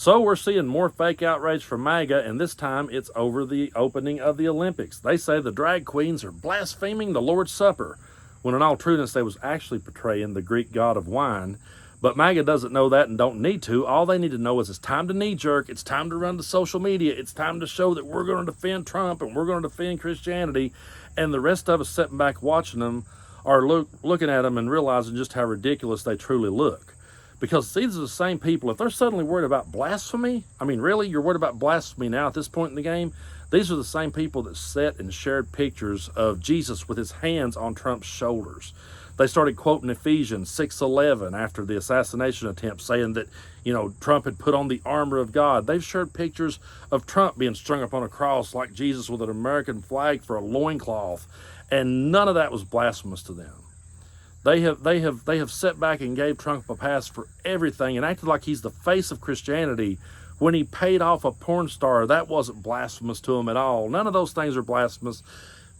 So we're seeing more fake outrage from Maga, and this time it's over the opening of the Olympics. They say the drag queens are blaspheming the Lord's Supper, when in all trueness they was actually portraying the Greek god of wine. But Maga doesn't know that and don't need to. All they need to know is it's time to knee-jerk, it's time to run to social media, it's time to show that we're going to defend Trump and we're going to defend Christianity, and the rest of us sitting back watching them are looking at them and realizing just how ridiculous they truly look. Because these are the same people, if they're suddenly worried about blasphemy, I mean, really, you're worried about blasphemy now at this point in the game? These are the same people that sat and shared pictures of Jesus with his hands on Trump's shoulders. They started quoting Ephesians 6:11 after the assassination attempt, saying that, Trump had put on the armor of God. They've shared pictures of Trump being strung up on a cross like Jesus with an American flag for a loincloth, and none of that was blasphemous to them. They have sat back and gave Trump a pass for everything and acted like he's the face of Christianity. When he paid off a porn star, that wasn't blasphemous to them at all. None of those things are blasphemous,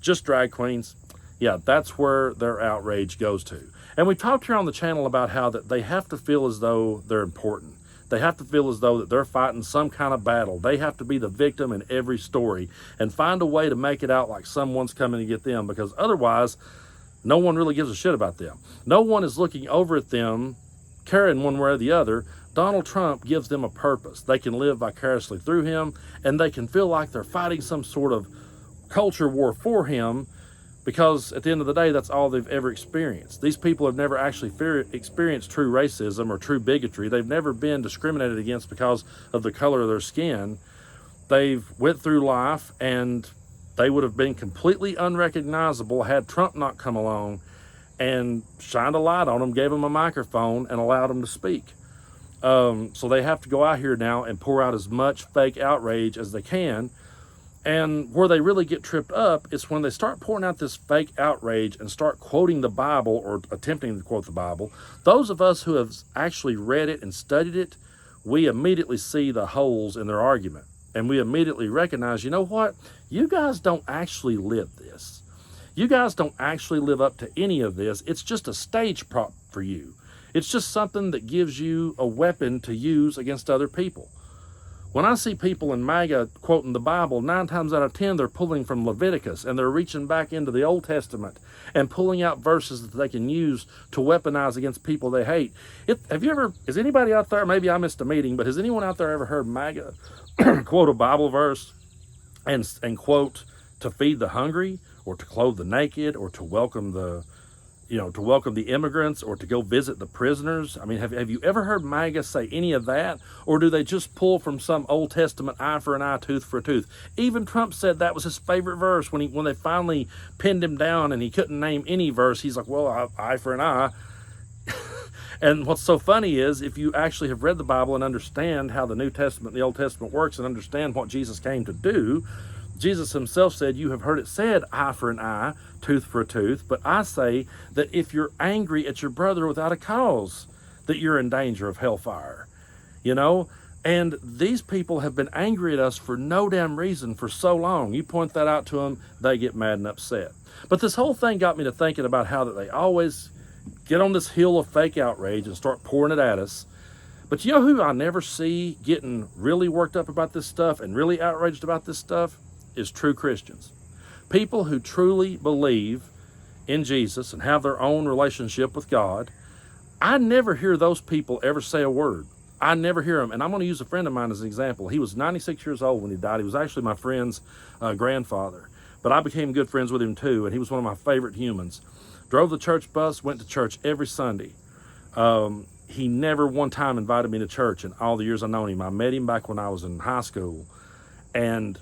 just drag queens. Yeah, that's where their outrage goes to. And we talked here on the channel about how that they have to feel as though they're important. They have to feel as though that they're fighting some kind of battle. They have to be the victim in every story and find a way to make it out like someone's coming to get them, because otherwise, no one really gives a shit about them. No one is looking over at them, caring one way or the other. Donald Trump gives them a purpose. They can live vicariously through him, and they can feel like they're fighting some sort of culture war for him, because at the end of the day, that's all they've ever experienced. These people have never actually experienced true racism or true bigotry. They've never been discriminated against because of the color of their skin. They've went through life, and they would have been completely unrecognizable had Trump not come along and shined a light on them, gave them a microphone, and allowed them to speak. So they have to go out here now and pour out as much fake outrage as they can. And where they really get tripped up is when they start pouring out this fake outrage and start quoting the Bible or attempting to quote the Bible. Those of us who have actually read it and studied it, we immediately see the holes in their argument. And we immediately recognize, you know what? You guys don't actually live this. You guys don't actually live up to any of this. It's just a stage prop for you. It's just something that gives you a weapon to use against other people. When I see people in Maga quoting the Bible, 9 times out of 10, they're pulling from Leviticus, and they're reaching back into the Old Testament and pulling out verses that they can use to weaponize against people they hate. Is anybody out there, maybe I missed a meeting, but has anyone out there ever heard Maga quote a Bible verse and quote to feed the hungry, or to clothe the naked, or to welcome the immigrants, or to go visit the prisoners? I mean, have you ever heard Maga say any of that? Or do they just pull from some Old Testament eye for an eye, tooth for a tooth? Even Trump said that was his favorite verse when they finally pinned him down and he couldn't name any verse. He's like, well, eye for an eye. And what's so funny is, if you actually have read the Bible and understand how the New Testament and the Old Testament works and understand what Jesus came to do, Jesus himself said, you have heard it said, eye for an eye, tooth for a tooth. But I say that if you're angry at your brother without a cause, that you're in danger of hellfire. And these people have been angry at us for no damn reason for so long. You point that out to them, they get mad and upset. But this whole thing got me to thinking about how that they always get on this hill of fake outrage and start pouring it at us. But you know who I never see getting really worked up about this stuff and really outraged about this stuff? Is true Christians. People who truly believe in Jesus and have their own relationship with God. I never hear those people ever say a word. I never hear them. And I'm going to use a friend of mine as an example. He was 96 years old when he died. He was actually my friend's grandfather. But I became good friends with him too, and he was one of my favorite humans. Drove the church bus, went to church every Sunday. He never one time invited me to church in all the years I've known him. I met him back when I was in high school, and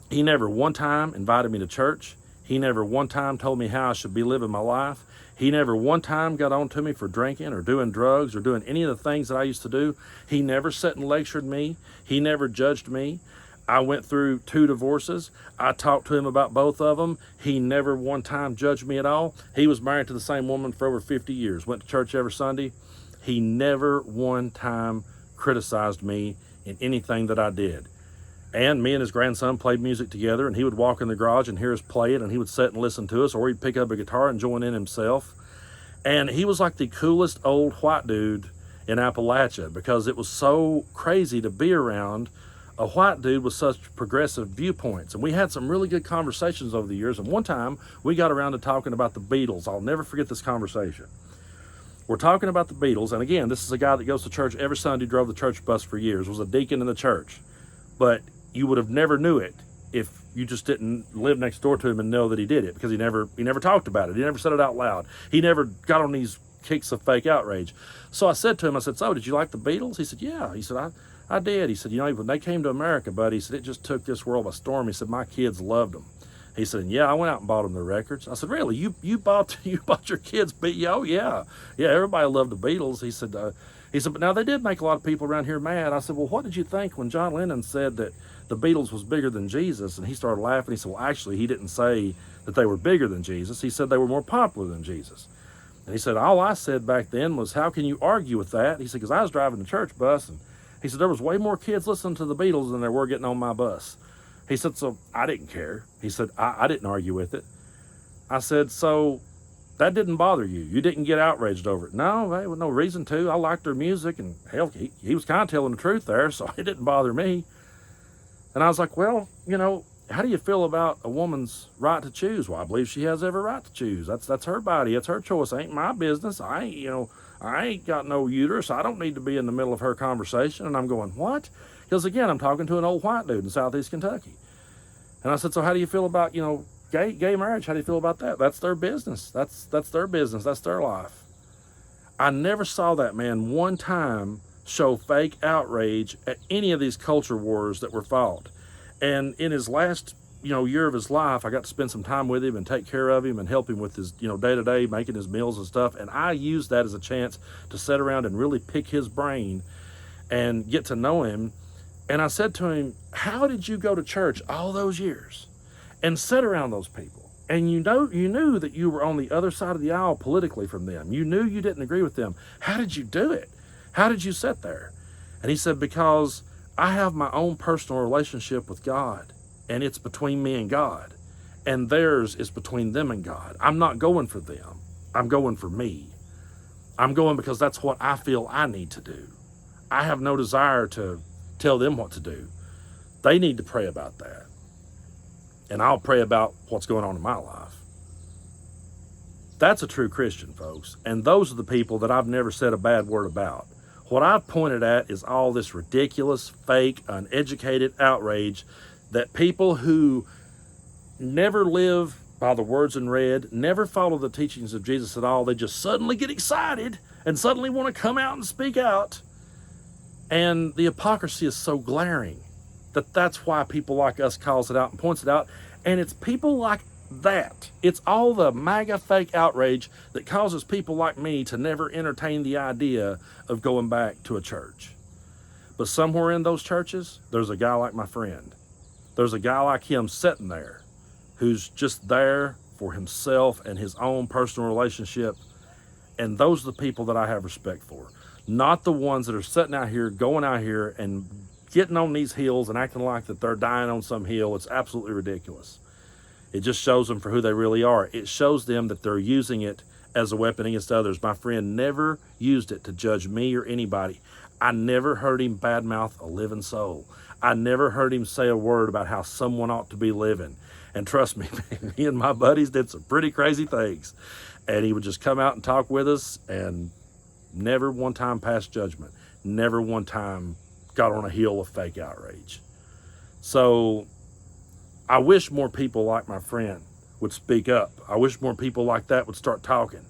he never one time invited me to church. He never one time told me how I should be living my life. He never one time got on to me for drinking or doing drugs or doing any of the things that I used to do. He never sat and lectured me. He never judged me. I went through 2 divorces. I talked to him about both of them. He never one time judged me at all. He was married to the same woman for over 50 years, went to church every Sunday. He never one time criticized me in anything that I did. And me and his grandson played music together, and he would walk in the garage and hear us play it, and he would sit and listen to us, or he'd pick up a guitar and join in himself. And he was like the coolest old white dude in Appalachia because it was so crazy to be around a white dude with such progressive viewpoints. And we had some really good conversations over the years. And one time we got around to talking about the Beatles. I'll never forget this conversation. We're talking about the Beatles. And again, this is a guy that goes to church every Sunday, drove the church bus for years, was a deacon in the church. But you would have never knew it if you just didn't live next door to him and know that he did it, because he never talked about it. He never said it out loud. He never got on these kicks of fake outrage. So I said to him, I said, so did you like the Beatles? He said, yeah. He said, I did. He said, you know, when they came to America, buddy, he said, it just took this world by storm. He said, my kids loved them. He said, yeah, I went out and bought them the records. I said, really? You bought your kids? Oh, yeah. Yeah, everybody loved the Beatles. He said, but now they did make a lot of people around here mad. I said, well, what did you think when John Lennon said that the Beatles was bigger than Jesus? And he started laughing. He said, well, actually, he didn't say that they were bigger than Jesus. He said they were more popular than Jesus. And he said, all I said back then was, how can you argue with that? He said, because I was driving the church bus, and he said, there was way more kids listening to the Beatles than there were getting on my bus. He said, so I didn't care. He said, I didn't argue with it. I said, so that didn't bother you? You didn't get outraged over it? No, there was no reason to. I liked their music, and hell, he was kind of telling the truth there, so it didn't bother me. And I was like, well, you know, how do you feel about a woman's right to choose? Well, I believe she has every right to choose. That's her body. It's her choice. It ain't my business. I ain't got no uterus. I don't need to be in the middle of her conversation. And I'm going, what? Because again, I'm talking to an old white dude in Southeast Kentucky. And I said, so how do you feel about, you know, gay marriage? How do you feel about that? That's their business. That's their business. That's their life. I never saw that man one time show fake outrage at any of these culture wars that were fought. And in his last, year of his life, I got to spend some time with him and take care of him and help him with his, day-to-day, making his meals and stuff. And I used that as a chance to sit around and really pick his brain and get to know him. And I said to him, how did you go to church all those years and sit around those people? And you knew that you were on the other side of the aisle politically from them. You knew you didn't agree with them. How did you do it? How did you sit there? And he said, because I have my own personal relationship with God, and it's between me and God, and theirs is between them and God. I'm not going for them. I'm going for me. I'm going because that's what I feel I need to do. I have no desire to tell them what to do. They need to pray about that. And I'll pray about what's going on in my life. That's a true Christian, folks. And those are the people that I've never said a bad word about. What I've pointed at is all this ridiculous, fake, uneducated outrage that people who never live by the words in red, never follow the teachings of Jesus at all, they just suddenly get excited and suddenly want to come out and speak out. And the hypocrisy is so glaring that's why people like us calls it out and points it out. And it's people like that. It's all the MAGA fake outrage that causes people like me to never entertain the idea of going back to a church. But somewhere in those churches, there's a guy like my friend. There's a guy like him sitting there who's just there for himself and his own personal relationship. And those are the people that I have respect for. Not the ones that are sitting out here, going out here and getting on these hills and acting like that they're dying on some hill. It's absolutely ridiculous. It just shows them for who they really are. It shows them that they're using it as a weapon against others. My friend never used it to judge me or anybody. I never heard him badmouth a living soul. I never heard him say a word about how someone ought to be living. And trust me, me and my buddies did some pretty crazy things. And he would just come out and talk with us and never one time passed judgment. Never one time got on a hill of fake outrage. So I wish more people like my friend would speak up. I wish more people like that would start talking,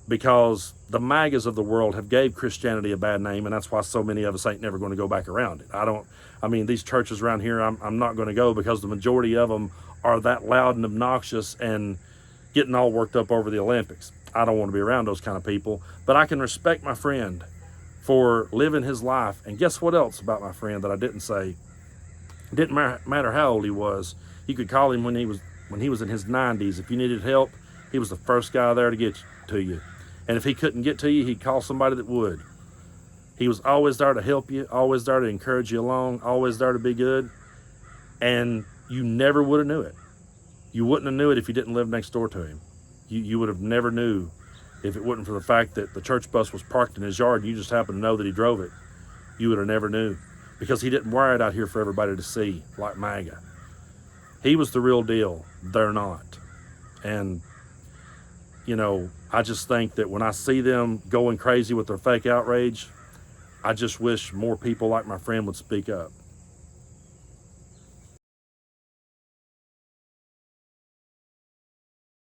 because the MAGAs of the world have gave Christianity a bad name, and that's why so many of us ain't never going to go back around it. These churches around here, I'm not going to go because the majority of them are that loud and obnoxious and getting all worked up over the Olympics. I don't want to be around those kind of people, but I can respect my friend for living his life. And guess what else about my friend that I didn't say? It didn't matter how old he was. You could call him when he was in his 90s. If you needed help, he was the first guy there to get to you. And if he couldn't get to you, he'd call somebody that would. He was always there to help you, always there to encourage you along, always there to be good. And you never would have knew it. You wouldn't have knew it if you didn't live next door to him. You would have never knew If it wasn't for the fact that the church bus was parked in his yard and you just happened to know that he drove it, you would have never knew, because he didn't wear it out here for everybody to see like Maga. He was the real deal. They're not. And, you know, I just think that when I see them going crazy with their fake outrage, I just wish more people like my friend would speak up.